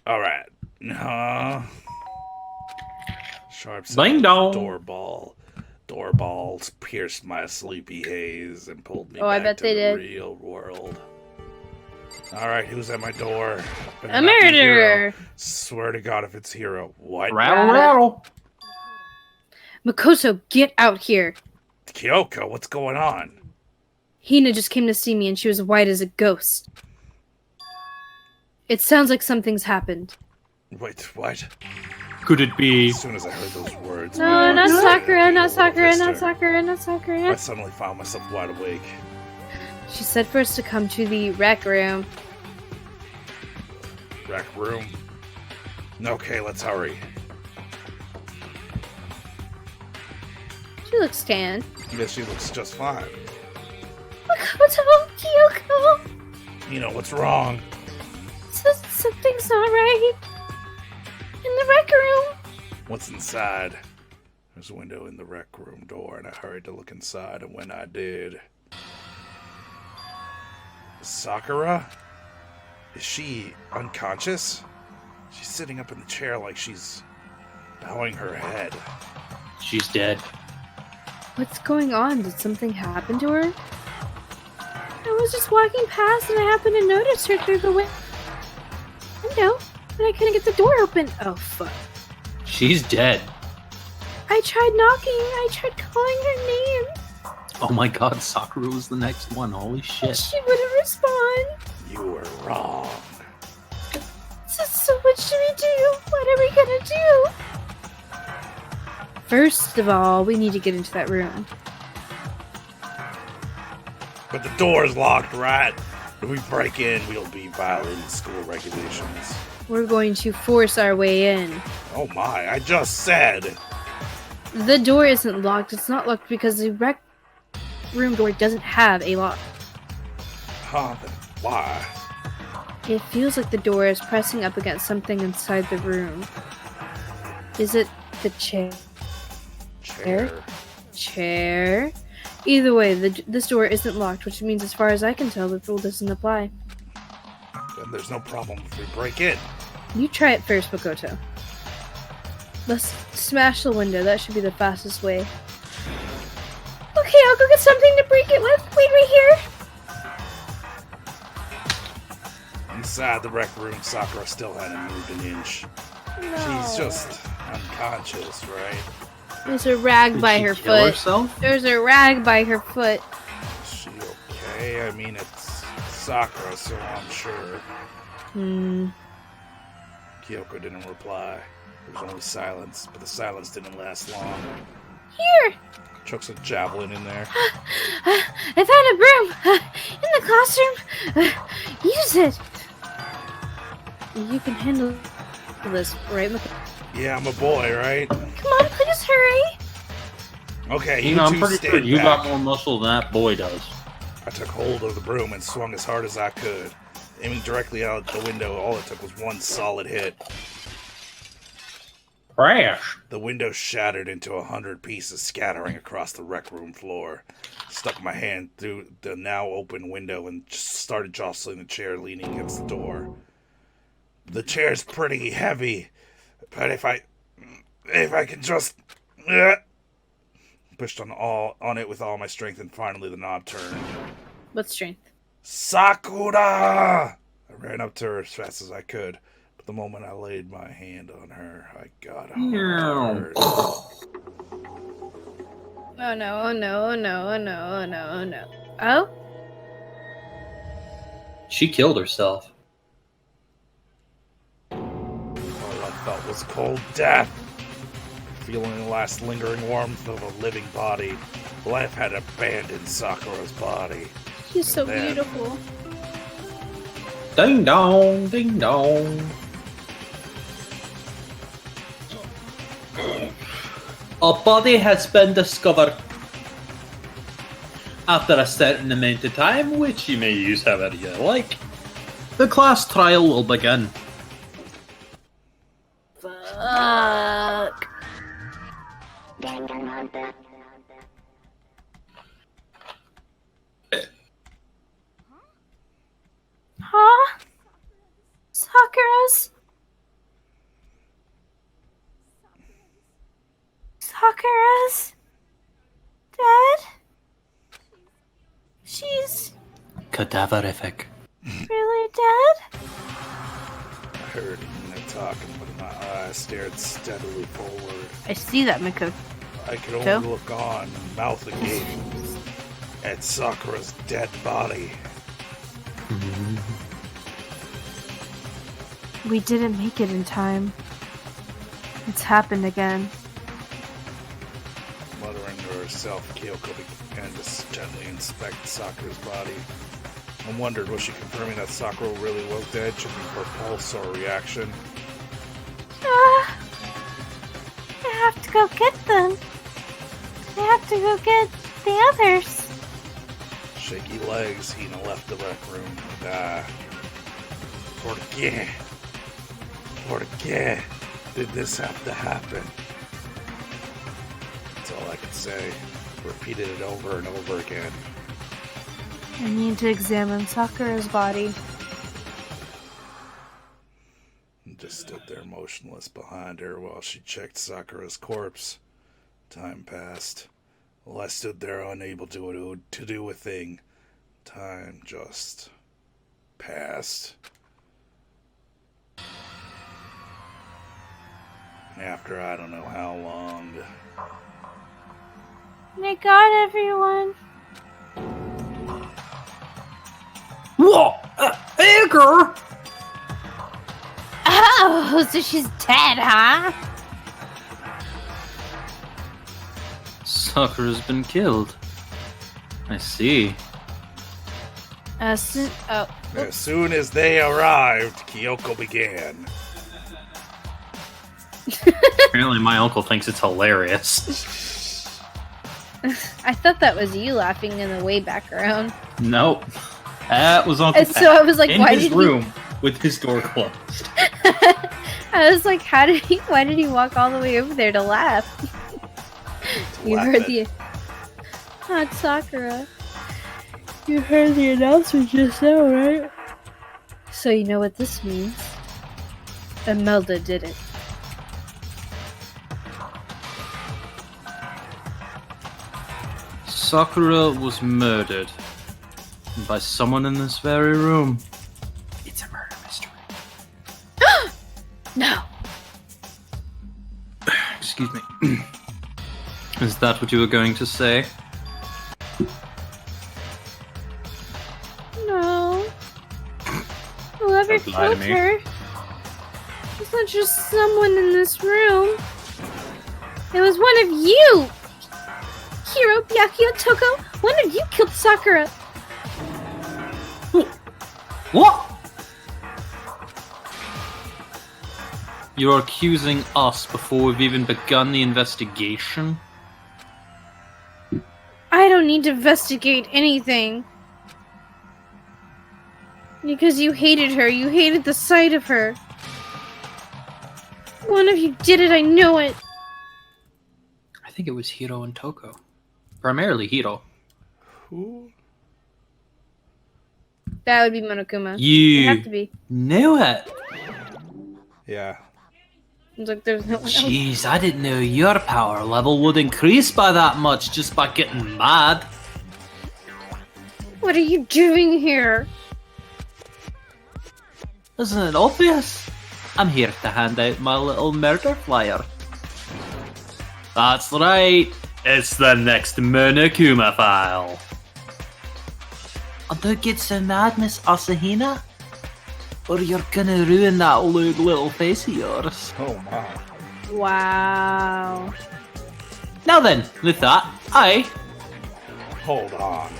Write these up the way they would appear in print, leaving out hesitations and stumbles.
Alright. Sharp Ding sound of dong. doorbell. Doorballs pierced my sleepy haze and pulled me Oh, I back bet to they the did. real world. Alright, who's at my door? Better A not be Hero. murderer! Swear to God if it's Hero. What? Rattle, Rabbit. rattle. Makoto, get out here! Kyoko, what's going on? Hina just came to see me and she was white as a ghost. It sounds like something's happened. Wait, what? Could it be? As soon as I heard those words, No, not my Sakura, being a not little Sakura, not fister, Sakura, not I Sakura. suddenly found myself wide awake. She said for us to come to the rec room. Rec room? Okay, let's hurry. She looks tan. Yeah, she looks just fine. Makoto, Kyoko! You know what's wrong? Something's not right. In the rec room. What's inside? There's a window in the rec room door, and I hurried to look inside, and when I did... Sakura? Is she unconscious? She's sitting up in the chair like she's bowing her head. She's dead. What's going on? Did something happen to her? I was just walking past and I happened to notice her through the window, but I couldn't get the door open. Oh, fuck. She's dead. I tried knocking, I tried calling her name. Oh my god, Sakura was the next one. Holy shit. She wouldn't respond. You were wrong. So what should we do? What are we gonna do? First of all, we need to get into that room. But the door's locked, right? If we break in, we'll be violating school regulations. We're going to force our way in. Oh my, I just said! The door isn't locked. It's not locked because the rec room door doesn't have a lock. Huh, then why? It feels like the door is pressing up against something inside the room. Is it the chair? Chair? Either way, this door isn't locked, which means as far as I can tell, the rule doesn't apply. Then there's no problem if we break in. You try it first, Makoto. Let's smash the window. That should be the fastest way. Okay, I'll go get something to break it with. Wait right here. Inside the rec room, Sakura still hadn't moved an inch. No. She's just unconscious, right? There's a rag Did by she her kill foot. herself? There's a rag by her foot. Is she okay? I mean, it's Sakura, so I'm sure. Kyoko didn't reply. There was only silence, but the silence didn't last long. Here! Chucks a javelin in there. I found a broom! In the classroom! Use it! You can handle this, right, Makoto? Yeah, I'm a boy, right? Come on, please hurry! Okay, You know, I'm two pretty stand sure you back. got more muscle than that boy does. I took hold of the broom and swung as hard as I could. Aiming directly out the window, all it took was one solid hit. Crash! The window shattered into 100 pieces, scattering across the rec room floor. Stuck my hand through the now open window and just started jostling the chair leaning against the door. The chair's pretty heavy, but if I can just pushed on it with all my strength, and finally the knob turned. What strength? Sakura! I ran up to her as fast as I could, but the moment I laid my hand on her, I got hurt. Oh no, oh no, oh no, oh no, oh no, oh no. Oh? She killed herself. All I felt was cold death. Feeling the last lingering warmth of a living body, life had abandoned Sakura's body. She's so then- beautiful. Ding dong, ding dong. A body has been discovered. After a certain amount of time, which you may use however you like, the class trial will begin. Fuck. Huh? Sakura's? cadaverific. Really dead? I heard him talking, but my eyes stared steadily forward. I see that, Miko. I could only look on, mouth agape, at Sakura's dead body. We didn't make it in time. It's happened again. Muttering to herself, Kyoko began to gently inspect Sakura's body. I wondered, was she confirming that Sakura really was dead, checking for a pulse or a reaction? I have to go get them. I have to go get the others. Shaky legs, Hina left the rec room and ¿Por qué did this have to happen? That's all I could say. Repeated it over and over again. I need to examine Sakura's body. And just stood there motionless behind her while she checked Sakura's corpse. Time passed. While I stood there unable to do a thing. Time just passed. After I don't know how long. My God, everyone. Whoa! Edgar! Oh, so she's dead, huh? Sakura's been killed. I see. As soon as they arrived, Kyoko began. Apparently my uncle thinks it's hilarious. I thought that was you laughing in the way background. Nope. That was Uncle And so I was like, in why his did room with his door closed. I was like, why did he walk all the way over there to laugh? You heard the Hot Sakura. You heard the announcement just now, right? So you know what this means. Imelda did it. Sakura was murdered by someone in this very room. It's a murder mystery. No. Excuse me. Is that what you were going to say? No. Whoever Don't lie to killed me. her. It's not just someone in this room. It was one of you! Hiro, Byakuya, Toko, one of you killed Sakura. What? You're accusing us before we've even begun the investigation? I don't need to investigate anything. Because you hated her. You hated the sight of her. One of you did it, I know it. I think it was Hiro and Toko. Primarily Hiro. Who? That would be Monokuma. It'd You have to be. knew it! Yeah. It's like there's no one else. Jeez, I didn't know your power level would increase by that much just by getting mad. What are you doing here? Isn't it obvious? I'm here to hand out my little murder flyer. That's right. It's the next Monokuma file. Oh, don't get so mad, Miss Asahina. Or you're gonna ruin that little face of yours. Oh my. Wow. Now then, with that, I... Hold on.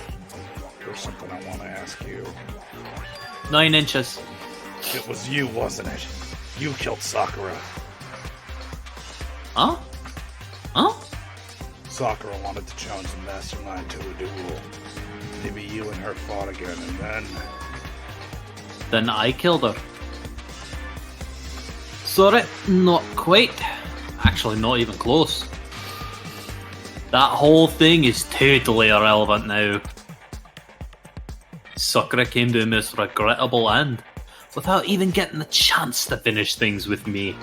There's something I want to ask you. 9 inches. It was you, wasn't it? You killed Sakura. Huh? Huh? Sakura wanted to challenge the Mastermind to a duel. Maybe you and her fought again, and then... Then I killed her. Sorry, not quite. Actually, not even close. That whole thing is totally irrelevant now. Sakura came to a most regrettable end, without even getting the chance to finish things with me.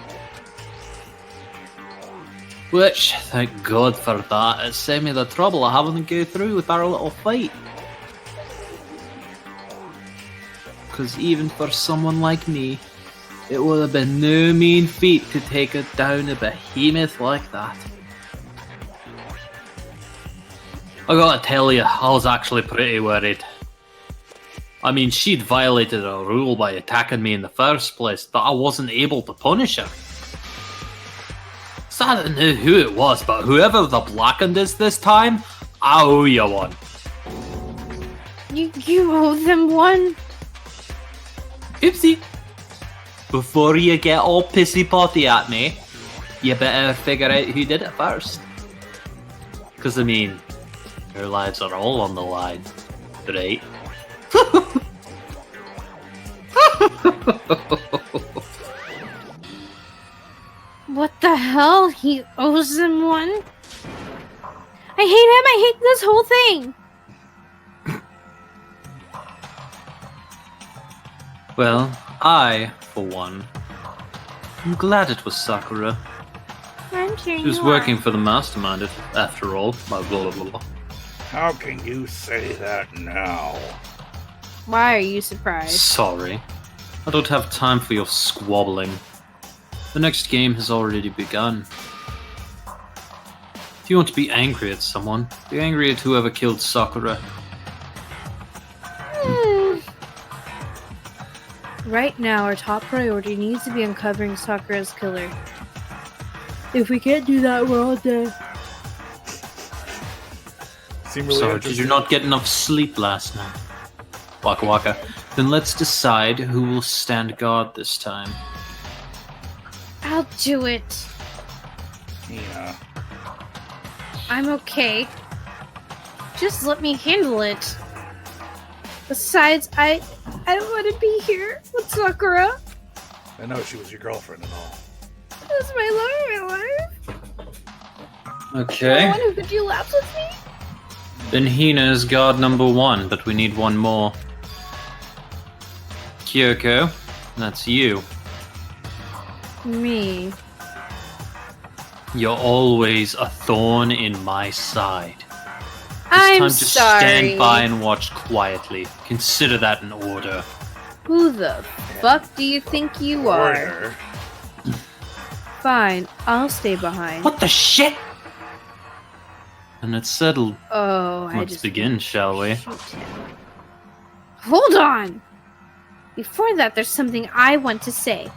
Which, thank God for that, it saved me the trouble of having to go through with our little fight. because even for someone like me, it would have been no mean feat to take it down a behemoth like that. I gotta tell you, I was actually pretty worried. I mean, she'd violated a rule by attacking me in the first place, but I wasn't able to punish her. So I don't know who it was, but whoever the blackened is this time, I owe you one. You owe them one? Oopsie. Before you get all pissy-potty at me, you better figure out who did it first. Because, I mean, their lives are all on the line, right? What the hell? He owes them one? I hate him! I hate this whole thing! Well, I, for one, am glad it was Sakura. I'm sure She was working for the mastermind, after all. Blah, blah, blah, blah. How can you say that now? Why are you surprised? Sorry. I don't have time for your squabbling. The next game has already begun. If you want to be angry at someone, be angry at whoever killed Sakura. Right now, our top priority needs to be uncovering Sakura's killer. If we can't do that, we're all dead. Seem really So, did interesting. you not get enough sleep last night? Waka waka. Then let's decide who will stand guard this time. I'll do it. Yeah. I'm okay. Just let me handle it. Besides, I don't want to be here with Sakura. I know she was your girlfriend and all. That's my love of my life. Okay. The one who could do laps with me. Then Hina is guard number 1, but we need one more. Kyoko, that's you. Me. You're always a thorn in my side. I'm Time to sorry. stand by and watch quietly. Consider that an order. Who the fuck do you think you are? Order. Fine, I'll stay behind. What the shit? And it's settled. Oh, I Let's just begin, shall we? shoot him. Hold on! Before that, there's something I want to say.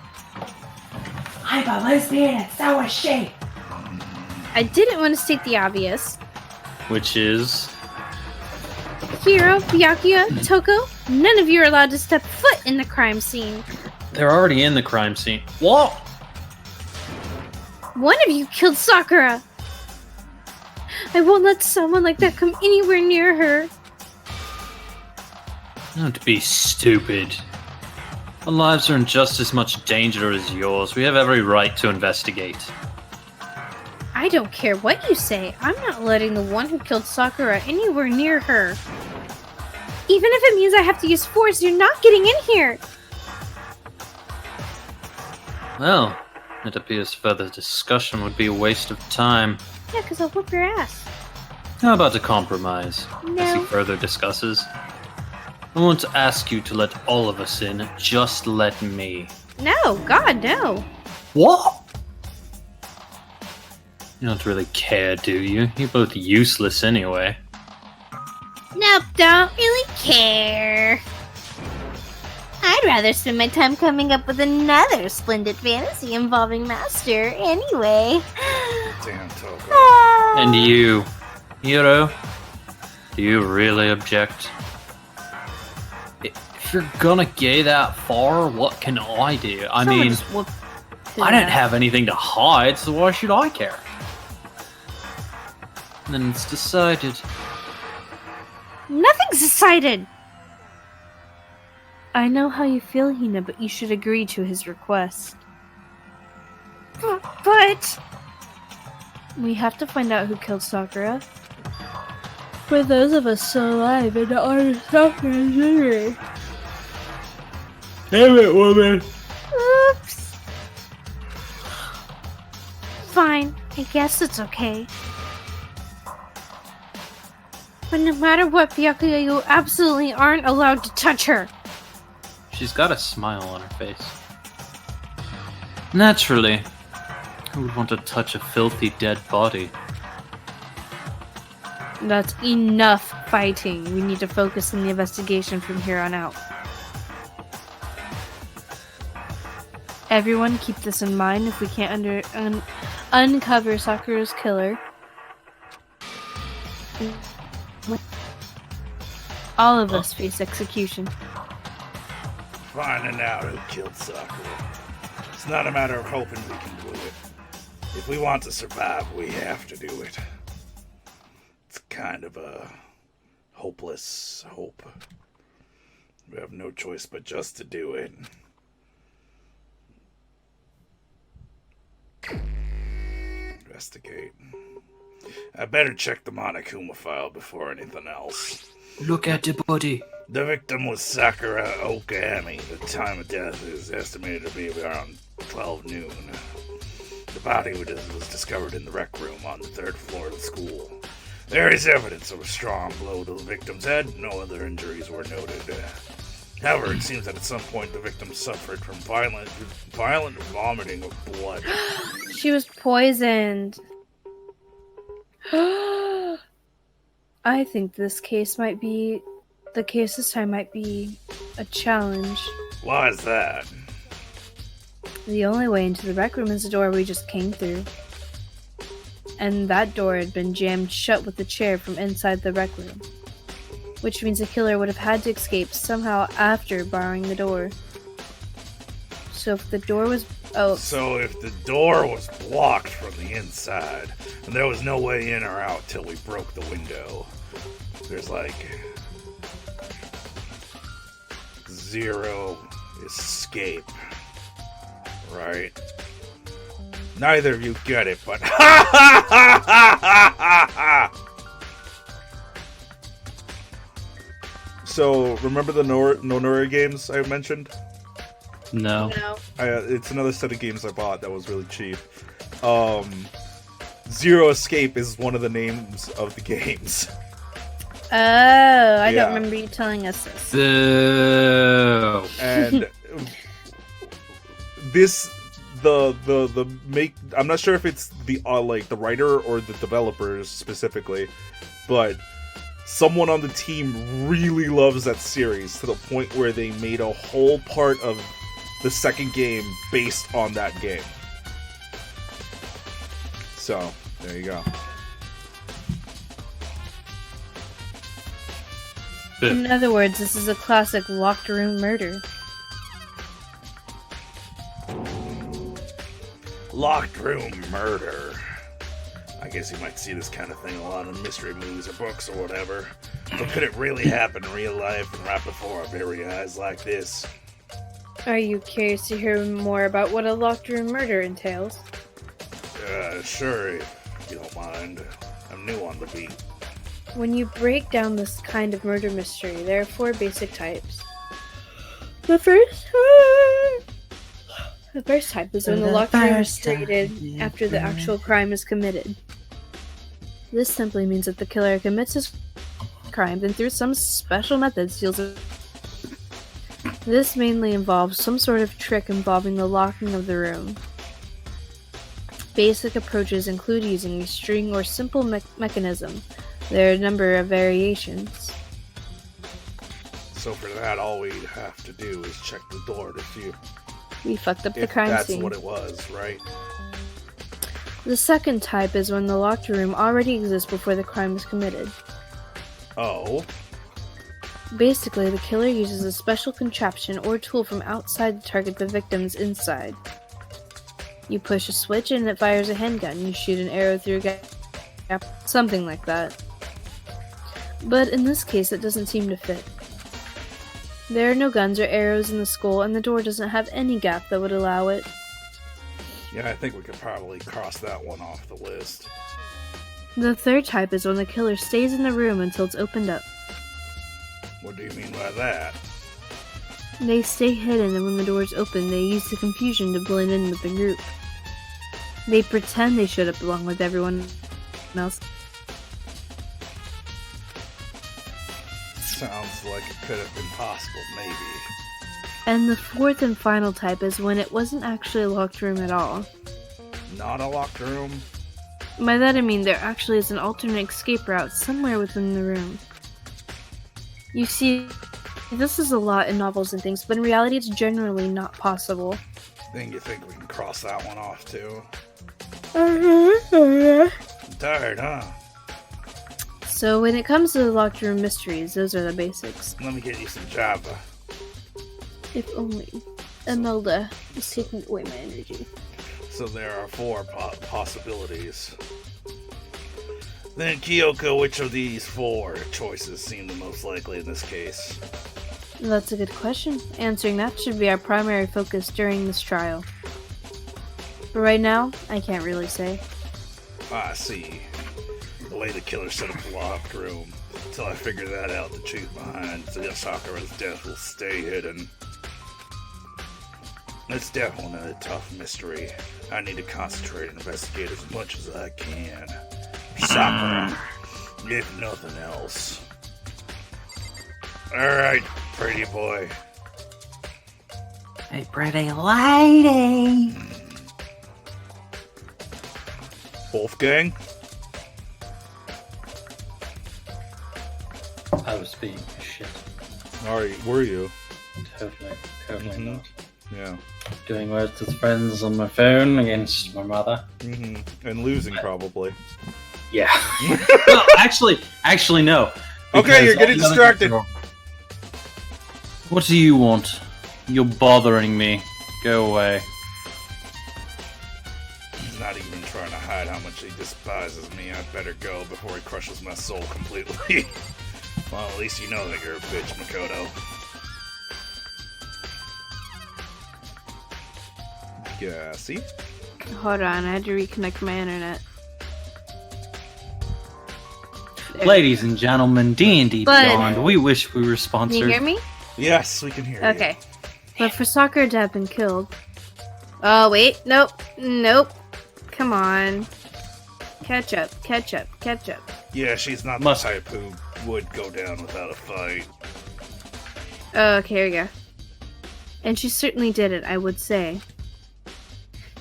I'm a lesbian and so is she. I didn't want to state the obvious. Which is... Hiro, Byakuya, Toko, none of you are allowed to step foot in the crime scene. They're already in the crime scene. What? One of you killed Sakura! I won't let someone like that come anywhere near her. Don't be stupid. Our lives are in just as much danger as yours. We have every right to investigate. I don't care what you say. I'm not letting the one who killed Sakura anywhere near her. Even if it means I have to use force, you're not getting in here. Well, it appears further discussion would be a waste of time. Yeah, because I'll whoop your ass. How about a compromise? As he No. further discusses. I won't ask you to let all of us in, just let me. No, God, no. What? You don't really care, do you? You're both useless anyway. Nope, don't really care. I'd rather spend my time coming up with another splendid fantasy involving Master anyway. Damn, Toko. Ah. And you, Hiro, do you really object? If you're gonna go that far, what can I do? I Someone mean, just whooped I don't have anything to hide, so why should I care? And then it's decided. Nothing's decided. I know how you feel, Hina, but you should agree to his request. But we have to find out who killed Sakura. For those of us still alive and not honor Sakura's memory. Damn it, woman! Oops. Fine, I guess it's okay. But no matter what, Byakuya, you absolutely aren't allowed to touch her. She's got a smile on her face. Naturally, who would want to touch a filthy dead body? That's enough fighting. We need to focus on the investigation from here on out. Everyone keep this in mind. If we can't uncover Sakura's killer, all of us face execution. Finding out who killed Sakura. It's not a matter of hoping we can do it. If we want to survive, we have to do it. It's kind of a hopeless hope. We have no choice but just to do it. Investigate. I better check the Monokuma file before anything else. Look at the body. The victim was Sakura Okami. The time of death is estimated to be around 12 noon. The body was discovered in the rec room on the 3rd floor of the school. There is evidence of a strong blow to the victim's head. No other injuries were noted. However, it seems that at some point the victim suffered from violent vomiting of blood. She was poisoned. I think this case might be... The case this time might be a challenge. Why is that? The only way into the rec room is the door we just came through. And that door had been jammed shut with the chair from inside the rec room. Which means the killer would have had to escape somehow after barring the door. So if the door was... So if the door was blocked from the inside, and there was no way in or out till we broke the window, there's like... zero escape. Right? Neither of you get it, but So, remember the NoThEr games I mentioned? No. It's another set of games I bought that was really cheap. Zero Escape is one of the names of the games. Oh, I don't remember you telling us this. Boo. And this, I'm not sure if it's the like the writer or the developers specifically, but someone on the team really loves that series to the point where they made a whole part of the second game based on that game. So, there you go. In other words, this is a classic locked room murder. Locked room murder. I guess you might see this kind of thing a lot in mystery movies or books or whatever. But could it really happen in real life and right before our very eyes like this? Are you curious to hear more about what a locked room murder entails? Sure, if you don't mind. I'm new on the beat. When you break down this kind of murder mystery, there are 4 basic types. The first type is when the locked room is created after the actual crime is committed. This simply means that the killer commits his crime and through some special method steals it. This mainly involves some sort of trick involving the locking of the room. Basic approaches include using a string or simple mechanism. There are a number of variations. So for that, all we have to do is check the door to see We fucked up the if crime that's scene. what it was, right? The second type is when the locked room already exists before the crime is committed. Oh. Basically, the killer uses a special contraption or tool from outside to target the victims inside. You push a switch and it fires a handgun. You shoot an arrow through a gap, something like that. But in this case, it doesn't seem to fit. There are no guns or arrows in the skull, and the door doesn't have any gap that would allow it. Yeah, I think we could probably cross that one off the list. The third type is when the killer stays in the room until it's opened up. What do you mean by that? They stay hidden, and when the doors open, they use the confusion to blend in with the group. They pretend they showed up along with everyone else. Sounds like it could have been possible, maybe. And the fourth and final type is when it wasn't actually a locked room at all. Not a locked room? By that I mean there actually is an alternate escape route somewhere within the room. You see, this is a lot in novels and things, but in reality it's generally not possible. Then you think we can cross that one off too? Uh-huh. Tired, huh? So when it comes to the locked room mysteries, those are the basics. Let me get you some Java. If only. Imelda is taking away my energy. So there are 4 possibilities. Then, Kyoko, which of these 4 choices seem the most likely in this case? That's a good question. Answering that should be our primary focus during this trial. But right now, I can't really say. I see. The way the killer set up the locked room. Until I figure that out, the truth behind Sakura's death will stay hidden. It's definitely a tough mystery. I need to concentrate and investigate as much as I can. Sakura, if nothing else. Alright, pretty boy. Hey, pretty lady. Wolfgang? I was being a shit. Alright, were you? Totally not. Yeah. Doing words with friends on my phone against my mother. And losing, probably. Yeah. No, actually, no. Okay, you're Because getting all the other distracted. guys are- What do you want? You're bothering me. Go away. He's not even trying to hide how much he despises me. I'd better go before he crushes my soul completely. Well, at least you know that you're a bitch, Makoto. Yeah, see? Hold on, I had to reconnect my internet. Ladies and gentlemen, D&D But- Beyond, we wish we were Can sponsored. you hear me? Yes, we can hear you. Okay. But for Sakura to have been killed... Oh, wait. Nope. Come on. Catch up. Yeah, she's not the Must- type who would go down without a fight. Oh, okay, here we go. And she certainly did it, I would say.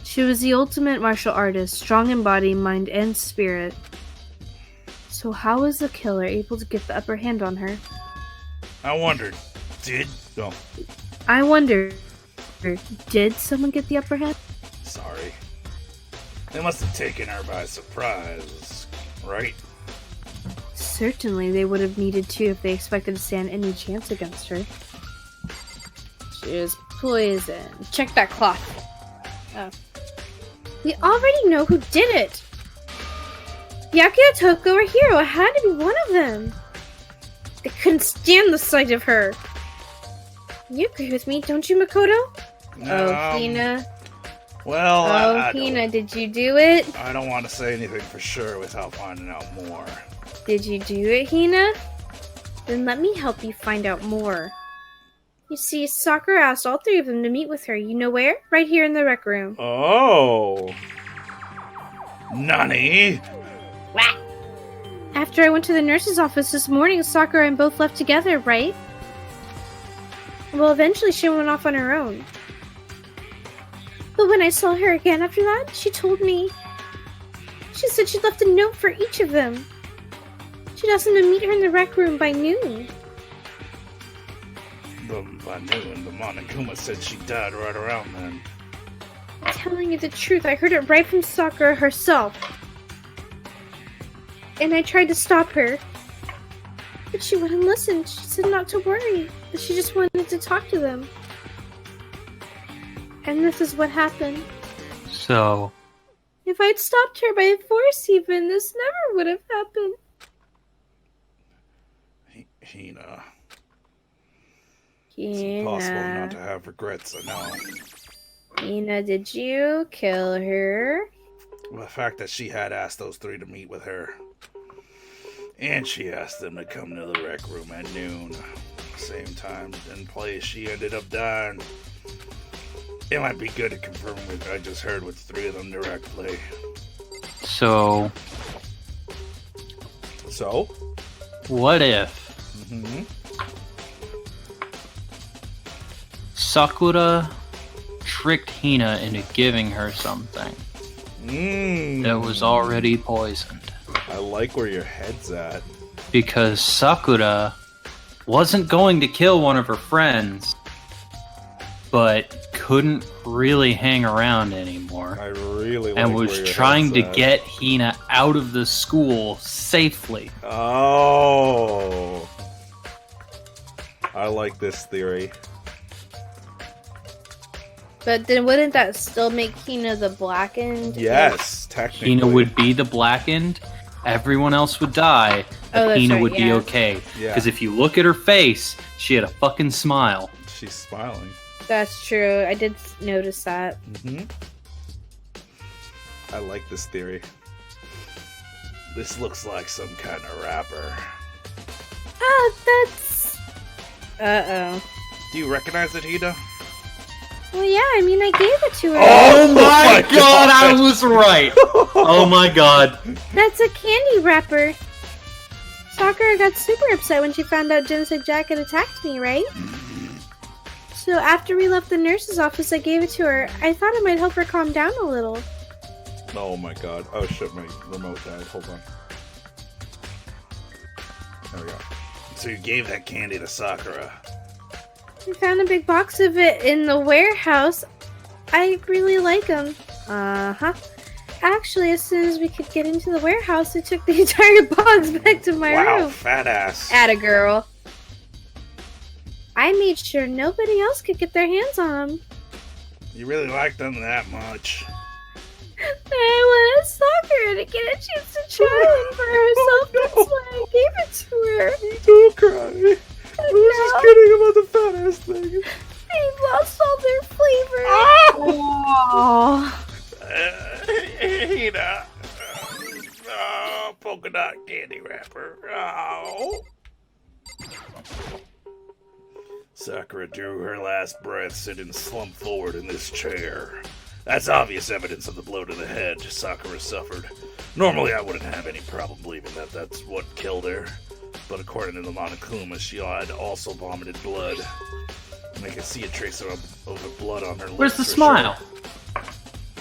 She was the ultimate martial artist, strong in body, mind, and spirit. So how was the killer able to get the upper hand on her? I wondered, I wonder, did someone get the upper hand? sorry. They must have taken her by surprise, right? Certainly they would have needed to if they expected to stand any chance against her. She is poison. Check that cloth. Oh. We already know who did it! Byakuya, Toko, or Hiro. It had to be one of them. They couldn't stand the sight of her. You agree with me, don't you, Makoto? Oh, Hina. Well, I Hina, did you do it? I don't want to say anything for sure without finding out more. Did you do it, Hina? Then let me help you find out more. You see, Sakura asked all 3 of them to meet with her. You know where? Right here in the rec room. Oh. Nani? Whack! After I went to the nurse's office this morning, Sakura and both left together, right? Well, eventually she went off on her own. But when I saw her again after that, she told me... She said she left a note for each of them. She'd asked them to meet her in the rec room by noon. By noon, the Monokuma said she died right around then. Telling you the truth, I heard it right from Sakura herself. And I tried to stop her. But she wouldn't listen. She said not to worry. That she just wanted to talk to them. And this is what happened. So, If I'd stopped her by force even, this never would have happened. Hina. It's impossible not to have regrets, I know. Hina, did you kill her? Well, the fact that she had asked those 3 to meet with her. And she asked them to come to the rec room at noon. Same time and place she ended up dying. It might be good to confirm what I just heard with 3 of them directly. so, So? what if Sakura tricked Hina into giving her something that was already poisoned. I like where your head's at. Because Sakura wasn't going to kill one of her friends, but couldn't really hang around anymore. I really like and where was your trying to head's at. get Hina out of the school safely. Oh. I like this theory. But then wouldn't that still make Hina the blackened? Yes, technically. Hina would be the blackened, everyone else would die, Oh, but that's Hina right, would be yeah. okay. Yeah. Because if you look at her face, she had a fucking smile. She's smiling. That's true. I did notice that. I like this theory. This looks like some kind of rapper. Ah, that's... Uh-oh. Do you recognize it, Hina? Well, yeah, I mean, I gave it to her. Oh my my god, I God. was right! Oh my god. That's a candy wrapper. Sakura got super upset when she found out Ginseng Jack had attacked me, right? So after we left the nurse's office, I gave it to her. I thought it might help her calm down a little. Oh my god. Oh shit, my remote died. Hold on. There we go. So you gave that candy to Sakura. We found a big box of it in the warehouse. I really like them. Uh-huh. Actually, as soon as we could get into the warehouse, I took the entire box back to my Wow, room. fat ass. Atta girl. I made sure nobody else could get their hands on them. You really like them that much. I wanted Sakura to get a chance to try it for herself. That's why I gave it to her. Don't cry. I was just kidding about the fat ass thing. They lost all their flavor. Ah! Oh. Hina. Oh, polka dot candy wrapper. Oh. Sakura drew her last breaths and slumped forward in this chair. That's obvious evidence of the blow to the head Sakura suffered. Normally, I wouldn't have any problem believing that that's what killed her. But according to the Monokuma, she had also vomited blood. And I could see a trace of the blood on her lips. Where's the for smile? sure.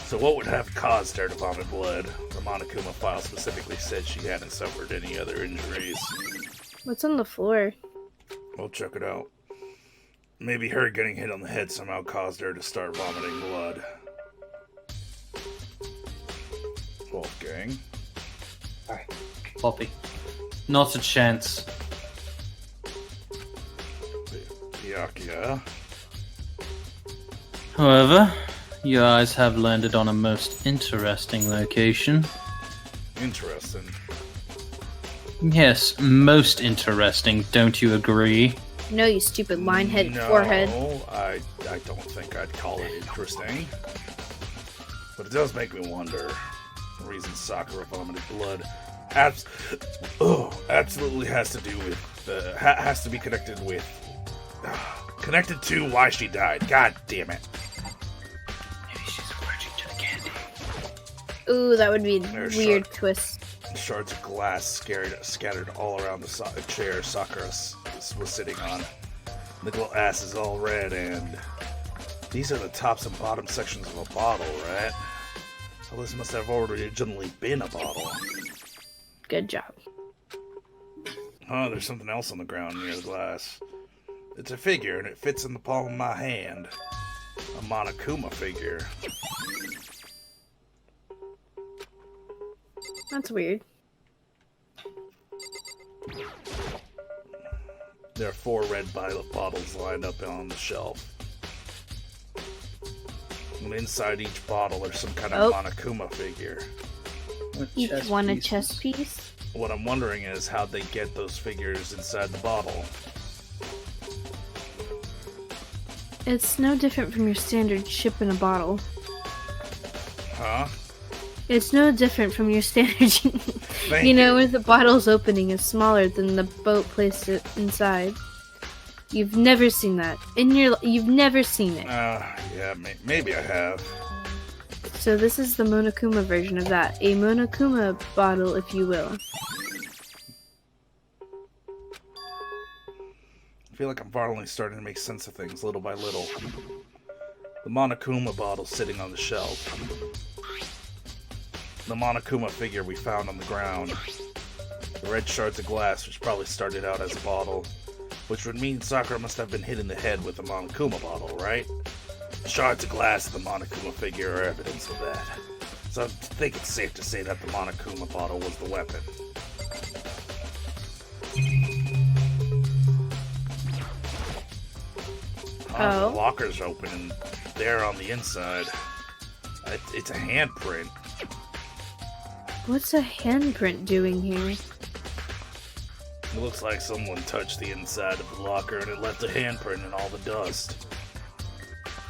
So what would have caused her to vomit blood? The Monokuma file specifically said she hadn't suffered any other injuries. What's on the floor? We'll check it out. Maybe her getting hit on the head somehow caused her to start vomiting blood. Wolfgang. Poppy. Not a chance. Byakuya. However, you guys have landed on a most interesting location. Interesting. Yes, most interesting, don't you agree? No, you stupid line-headed forehead. No, I don't think I'd call it interesting. But it does make me wonder. The reason Sakura vomited blood absolutely has to do with, has to be connected with, connected to why she died. God damn it. Maybe she's allergic to the candy. Ooh, that would be a There's weird shark. twist. Shards of glass scattered all around the chair Sakura was sitting on. The glass is all red, and these are the tops and bottom sections of a bottle, right? So this must have originally been a bottle. Good job. Oh, there's something else on the ground near the glass. It's a figure, and it fits in the palm of my hand. A Monokuma figure. That's weird. There are 4 red violet bottles lined up on the shelf. And inside each bottle there's some kind of Monokuma figure. Each one a chess piece. What I'm wondering is how they get those figures inside the bottle. It's no different from your standard ship in a bottle. Huh? It's no different from your standard. Thank You know, where the bottle's opening is smaller than the boat placed it inside. You've never seen that. You've never seen it. Yeah, maybe I have. So this is the Monokuma version of that. A Monokuma bottle, if you will. I feel like I'm finally starting to make sense of things little by little. The Monokuma bottle sitting on the shelf. The Monokuma figure we found on the ground. The red shards of glass, which probably started out as a bottle. Which would mean Sakura must have been hit in the head with the Monokuma bottle, right? The shards of glass of the Monokuma figure are evidence of that. So I think it's safe to say that the Monokuma bottle was the weapon. Oh. The locker's open and there on the inside. It's a handprint. What's a handprint doing here? It looks like someone touched the inside of the locker and it left a handprint in all the dust.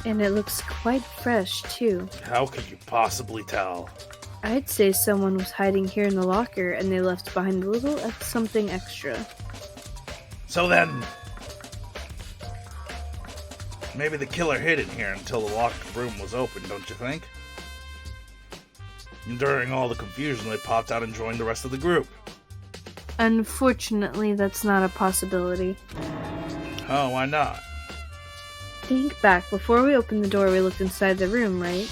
And it looks quite fresh, too. How could you possibly tell? I'd say someone was hiding here in the locker and they left behind a little something extra. So then, maybe the killer hid in here until the locked room was open, don't you think? And during all the confusion, they popped out and joined the rest of the group. Unfortunately, that's not a possibility. Oh, why not? Think back. Before we opened the door, we looked inside the room, right?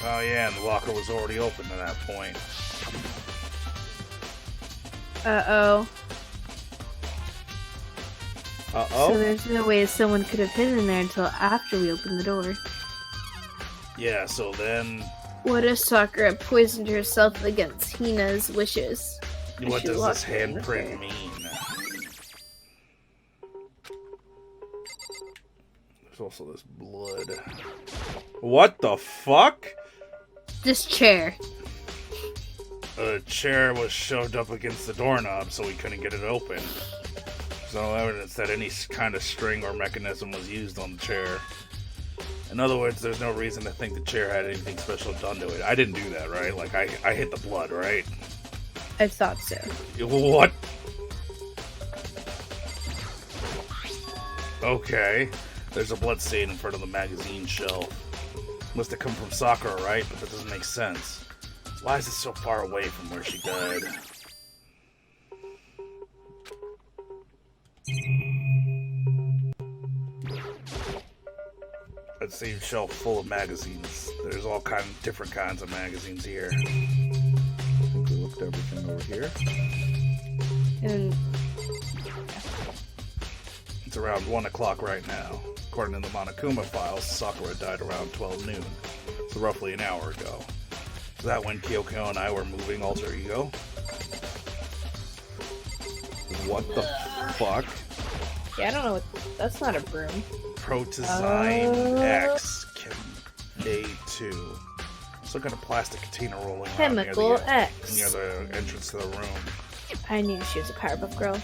Oh yeah, and the locker was already open at that point. Uh-oh. Uh-oh? So there's no way someone could have hidden there until after we opened the door. Yeah, so then, What if Sakura poisoned herself against Hina's wishes? what She does locked this her in the handprint thing. mean? There's also this blood. What the fuck? This chair. A chair was shoved up against the doorknob so we couldn't get it open. There's no evidence that any kind of string or mechanism was used on the chair. In other words, there's no reason to think the chair had anything special done to it. I didn't do that, right? Like, I hit the blood, right? I thought so. What? Okay. There's a blood stain in front of the magazine shelf. Must have come from Sakura, right? But that doesn't make sense. Why is it so far away from where she died? That same shelf full of magazines. There's all different kinds of magazines here. I think we looked everything over here. And It's around 1 o'clock right now. According to the Monokuma files, Sakura died around 12 noon. So roughly an hour ago. Is that when Kyoko and I were moving Alter Ego? What the fuck? yeah, I don't know what. That's not a broom. Protozyme X Chem A2. Some kind of plastic container rolling around Chemical near the X. entrance to the room. I knew she was a Powerpuff Girl.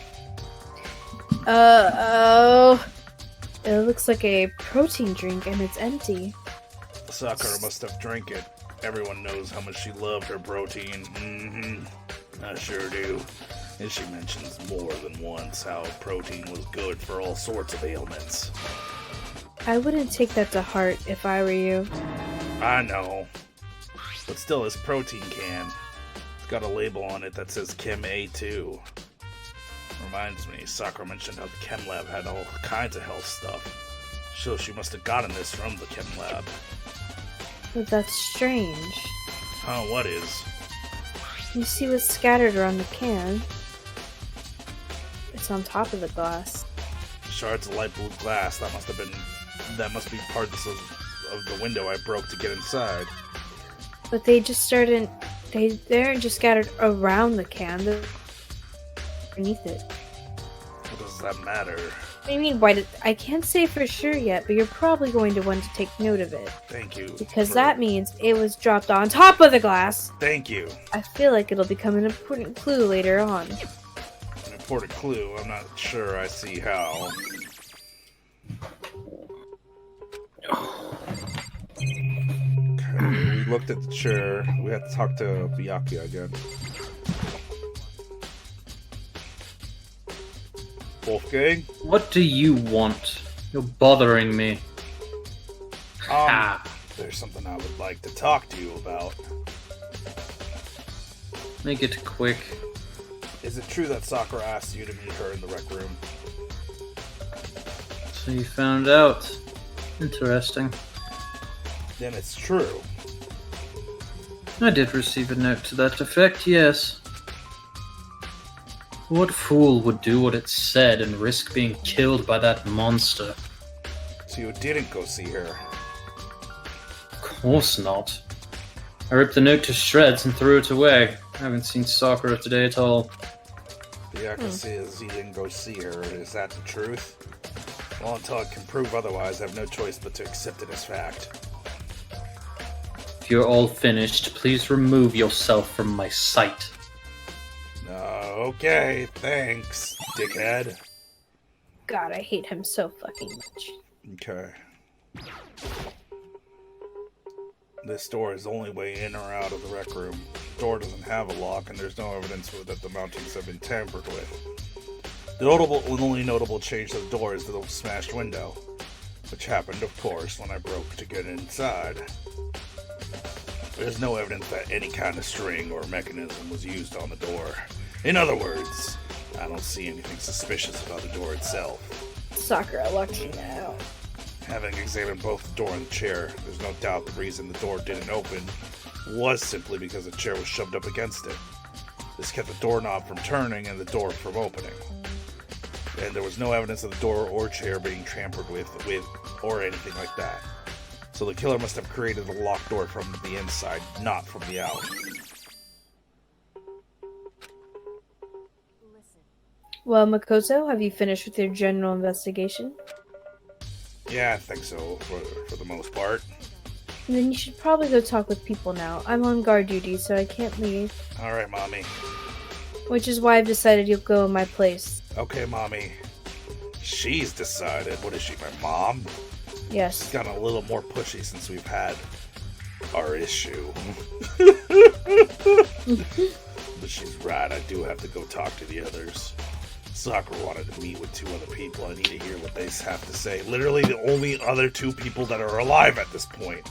Oh. It looks like a protein drink and it's empty. Sakura must have drank it. Everyone knows how much she loved her protein. I sure do. And she mentions more than once how protein was good for all sorts of ailments. I wouldn't take that to heart if I were you. I know. But still, this protein can. It's got a label on it that says Chem A2. Reminds me, Sakura mentioned how the chem lab had all kinds of health stuff. So she must have gotten this from the chem lab. But that's strange. Oh, what is? You see what's scattered around the can? It's on top of the glass. Shards of light blue glass. That must be parts of the window I broke to get inside. But they aren't just scattered around the can. They're underneath it. What does that matter? What do you mean, I can't say for sure yet, but you're probably going to want to take note of it. Thank you. Because that means it was dropped on top of the glass. Thank you. I feel like it'll become an important clue later on. An important clue. I'm not sure I see how. Okay, we looked at the chair. We had to talk to Byakuya again. Wolfgang? What do you want? You're bothering me. There's something I would like to talk to you about. Make it quick. Is it true that Sakura asked you to meet her in the rec room? So you found out. Interesting. Then it's true. I did receive a note to that effect, yes. What fool would do what it said and risk being killed by that monster? So you didn't go see her. Of course not. I ripped the note to shreds and threw it away. I haven't seen Sakura today at all. The accuracy is you didn't go see her. Is that the truth? Well, until I can prove otherwise, I have no choice but to accept it as fact. If you're all finished, please remove yourself from my sight. Okay, thanks, dickhead. God, I hate him so fucking much. Okay. This door is the only way in or out of the rec room. The door doesn't have a lock, and there's no evidence that the mountings have been tampered with. The only notable change to the door is the smashed window, which happened, of course, when I broke to get inside. There's no evidence that any kind of string or mechanism was used on the door. In other words, I don't see anything suspicious about the door itself. Sakura locked him out. Having examined both the door and the chair, there's no doubt the reason the door didn't open was simply because the chair was shoved up against it. This kept the doorknob from turning and the door from opening. And there was no evidence of the door or chair being tampered with or anything like that. So the killer must have created the locked door from the inside, not from the out. Well, Makoto, have you finished with your general investigation? Yeah, I think so, for the most part. Then you should probably go talk with people now. I'm on guard duty, so I can't leave. Alright, Mommy. Which is why I've decided you'll go in my place. Okay, Mommy. She's decided. What is she, my mom? She's Yes. gotten a little more pushy since we've had our issue. But she's right, I do have to go talk to the others. Sakura wanted to meet with 2 other people. I need to hear what they have to say. Literally the only other 2 people that are alive at this point.